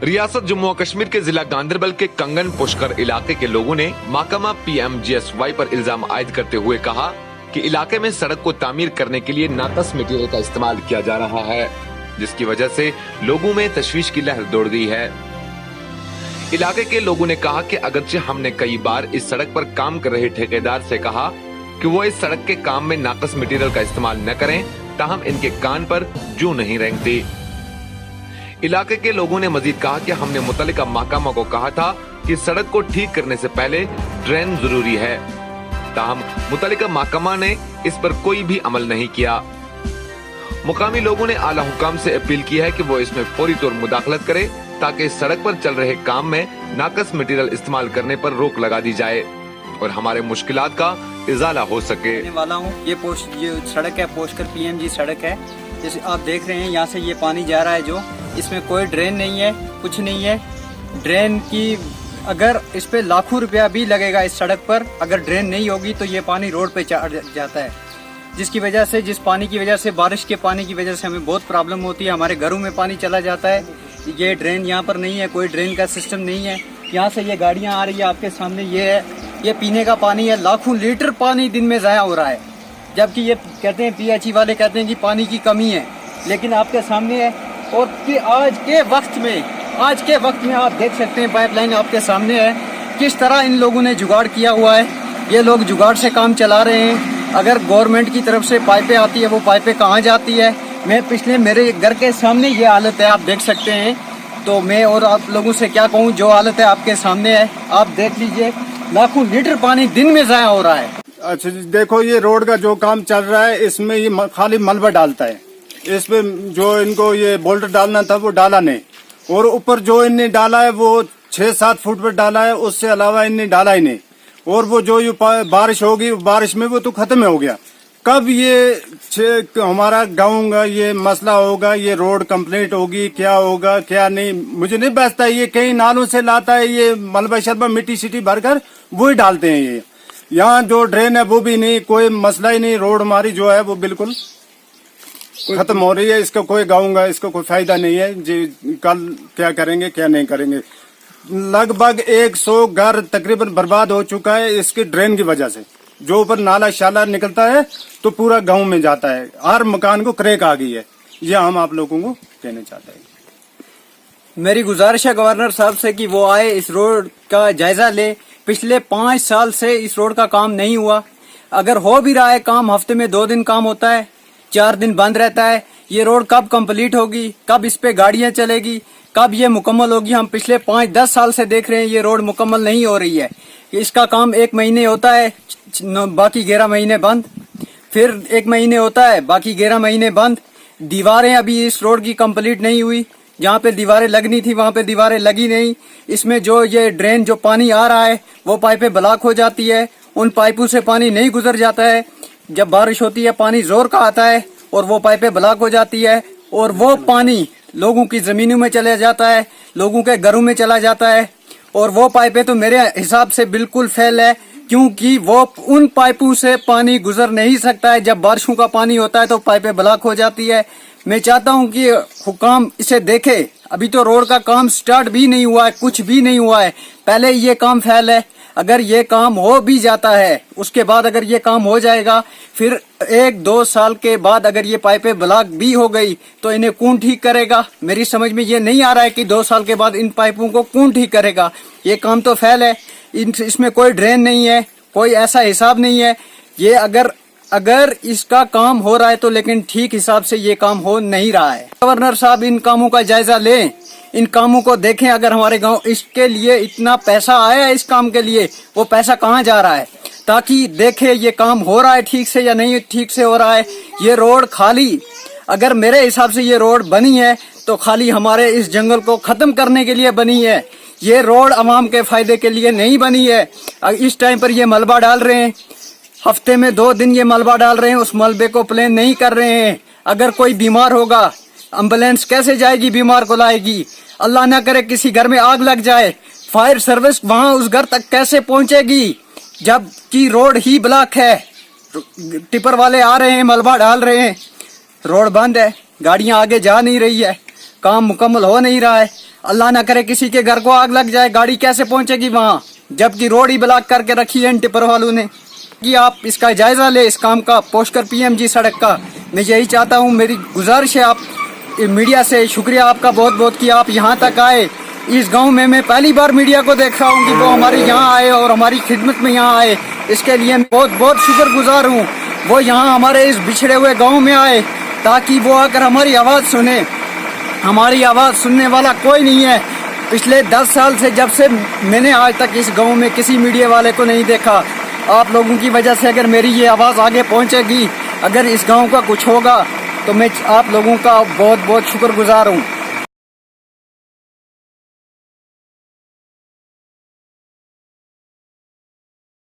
रियासत जम्मू और कश्मीर के जिला गांधरबल के कंगन पुष्कर इलाके के लोगों ने महकमा PMGSY पर इल्जाम आयद करते हुए कहा कि इलाके में सड़क को तामीर करने के लिए नाकस मटेरियल का इस्तेमाल किया जा रहा है, जिसकी वजह से लोगों में तशवीश की लहर दौड़ गई है। इलाके के लोगों ने कहा कि अगरचे हमने कई बार इस सड़क पर काम कर रहे ठेकेदार से कहा कि वो इस सड़क के काम में नाकस मटेरियल का इस्तेमाल न करें, ताहम इनके कान पर जूं नहीं रेंगती। इलाके के लोगों ने मजीद कहा कि हमने मुतल्लिका महकमा को कहा था कि सड़क को ठीक करने से पहले ड्रेन जरूरी है, ताहम मुतल्लिका महकमा ने इस पर कोई भी अमल नहीं किया। मुकामी लोगों ने आला हुकाम से अपील की है कि वो इसमें फौरी तौर मुदाखलत करे ताकि सड़क पर चल रहे काम में नाकस मटेरियल इस्तेमाल करने पर रोक लगा दी जाए और हमारे मुश्किलात का इजाला हो सके। वाला हूँ ये सड़क है, पुष्कर PMG सड़क है। जैसे आप देख रहे हैं यहाँ से ये पानी जा रहा है, जो इसमें कोई ड्रेन नहीं है, कुछ नहीं है। ड्रेन की अगर इस पे लाखों रुपया भी लगेगा इस सड़क पर, अगर ड्रेन नहीं होगी तो ये पानी रोड पे चढ़ जाता है, जिसकी वजह से जिस पानी की वजह से बारिश के पानी की वजह से हमें बहुत प्रॉब्लम होती है। हमारे घरों में पानी चला जाता है। ये ड्रेन यहाँ पर नहीं है, कोई ड्रेन का सिस्टम नहीं है। यहाँ से ये गाड़ियाँ आ रही है आपके सामने, ये है, ये पीने का पानी है। लाखों लीटर पानी दिन में ज़ाया हो रहा है, जबकि ये कहते हैं PHE वाले कहते हैं कि पानी की कमी है, लेकिन आपके सामने है। और कि आज के वक्त में आप देख सकते हैं पाइपलाइन आपके सामने है, किस तरह इन लोगों ने जुगाड़ किया हुआ है। ये लोग जुगाड़ से काम चला रहे हैं। अगर गवर्नमेंट की तरफ से पाइपें आती है, वो पाइपें कहाँ जाती है? मैं मेरे घर के सामने ये हालत है, आप देख सकते हैं। तो मैं और आप लोगों से क्या कहूँ, जो हालत है आपके सामने है, आप देख लीजिए। लाखों लीटर पानी दिन में ज़ाया हो रहा है। अच्छा देखो, ये रोड का जो काम चल रहा है, इसमें ये खाली मलबा डालता है। इस पे जो इनको ये बोल्ट डालना था वो डाला नहीं, और ऊपर जो इनने डाला है वो 6-7 फुट पर डाला है, उससे अलावा इनने डाला ही नहीं। और वो जो ये बारिश होगी, बारिश में वो तो खत्म हो गया। कब ये हमारा गाँव का ये मसला होगा, ये रोड कंप्लीट होगी, क्या होगा क्या नहीं, मुझे नहीं बचता। ये कई नालों से लाता है, ये मलबा शलबा मिट्टी सिटी भरकर वो ही डालते हैं। ये यहाँ जो ड्रेन है वो भी नहीं, कोई मसला ही नहीं। रोड हमारी जो है वो बिल्कुल खत्म हो रही है। इसका कोई गाऊंगा, इसका कोई फायदा नहीं है जी। कल क्या करेंगे क्या नहीं करेंगे। लगभग 100 घर तकरीबन बर्बाद हो चुका है इसके ड्रेन की वजह से। जो ऊपर नाला शाला निकलता है तो पूरा गांव में जाता है, हर मकान को क्रैक आ गई है। ये हम आप लोगों को कहना चाहते हैं। मेरी गुजारिश है गवर्नर साहब से कि वो आए, इस रोड का जायजा ले। पिछले 5 साल से इस रोड का काम नहीं हुआ। अगर हो भी रहा है काम, हफ्ते में 2 दिन काम होता है, 4 दिन बंद रहता है। ये रोड कब कंप्लीट होगी, कब इस पे गाड़ियां चलेगी, कब ये मुकम्मल होगी? हम पिछले 5-10 साल से देख रहे हैं ये रोड मुकम्मल नहीं हो रही है। इसका काम 1 महीने होता है, बाकी 11 महीने बंद, फिर 1 महीने होता है, बाकी 11 महीने बंद। दीवारें अभी इस रोड की कंप्लीट नहीं हुई, जहाँ पे दीवारें लगनी थी वहाँ पे दीवारें लगी नहीं। इसमें जो ये ड्रेन जो पानी आ रहा है वो पाइपें ब्लॉक हो जाती है, उन पाइपों से पानी नहीं गुजर जाता है। जब बारिश होती है पानी जोर का आता है और वो पाइपें ब्लॉक हो जाती है, और वो पानी लोगों की जमीनों में चला जाता है, लोगों के घरों में चला जाता है। और वो पाइपें तो मेरे हिसाब से बिल्कुल फेल है, क्योंकि वो उन पाइपों से पानी गुजर नहीं सकता है। जब बारिशों का पानी होता है तो पाइपें ब्लॉक हो जाती है। मैं चाहता हूं कि हुकाम इसे देखे। अभी तो रोड का काम स्टार्ट भी नहीं हुआ है, कुछ भी नहीं हुआ है, पहले ये काम फेल है। अगर ये काम हो भी जाता है, उसके बाद अगर ये काम हो जाएगा, फिर 1-2 साल के बाद अगर ये पाइपें ब्लॉक भी हो गई तो इन्हें कौन ठीक करेगा? मेरी समझ में ये नहीं आ रहा है कि 2 साल के बाद इन पाइपों को कौन ठीक करेगा। ये काम तो फेल है। इसमें कोई ड्रेन नहीं है, कोई ऐसा हिसाब नहीं है। ये अगर इसका काम हो रहा है तो लेकिन ठीक हिसाब से ये काम हो नहीं रहा है। गवर्नर साहब इन कामों का जायजा लें, इन कामों को देखें। अगर हमारे गांव इसके लिए इतना पैसा आया है, इस काम के लिए, वो पैसा कहाँ जा रहा है, ताकि देखे ये काम हो रहा है ठीक से या नहीं ठीक से हो रहा है। ये रोड खाली, अगर मेरे हिसाब से ये रोड बनी है तो खाली हमारे इस जंगल को खत्म करने के लिए बनी है। ये रोड अवाम के फायदे के लिए नहीं बनी है। इस टाइम पर ये मलबा डाल रहे हैं, हफ्ते में 2 दिन ये मलबा डाल रहे हैं, उस मलबे को प्लेन नहीं कर रहे हैं। अगर कोई बीमार होगा, एम्बुलेंस कैसे जाएगी, बीमार को लाएगी? अल्लाह ना करे किसी घर में आग लग जाए, फायर सर्विस वहां उस घर तक कैसे पहुंचेगी, जबकि रोड ही ब्लॉक है? टिपर वाले आ रहे हैं, मलबा डाल रहे हैं, रोड बंद है, गाड़ियां आगे जा नहीं रही है, काम मुकम्मल हो नहीं रहा है। अल्लाह ना करे किसी के घर को आग लग जाए, गाड़ी कैसे पहुंचेगी वहाँ, जबकि रोड ही ब्लॉक करके रखी है इन टिपर वालों ने। कि आप इसका जायजा ले इस काम का, पुष्कर पीएमजी सड़क का। मैं यही चाहता हूँ, मेरी गुजारिश है आप मीडिया से, शुक्रिया आपका बहुत बहुत कि आप यहाँ तक आए। इस गांव में मैं पहली बार मीडिया को देख रहा हूँ कि वो हमारे यहाँ आए और हमारी खिदमत में यहाँ आए, इसके लिए मैं बहुत बहुत शुक्रगुजार हूँ। वो यहाँ हमारे इस बिछड़े हुए गांव में आए ताकि वो आकर हमारी आवाज़ सुने। हमारी आवाज़ सुनने वाला कोई नहीं है। पिछले 10 साल से जब से मैंने आज तक इस गांव में किसी मीडिया वाले को नहीं देखा। आप लोगों की वजह से अगर मेरी ये आवाज़ आगे पहुंचेगी, अगर इस गांव का कुछ होगा, तो मैं आप लोगों का बहुत बहुत शुक्रगुजार हूँ।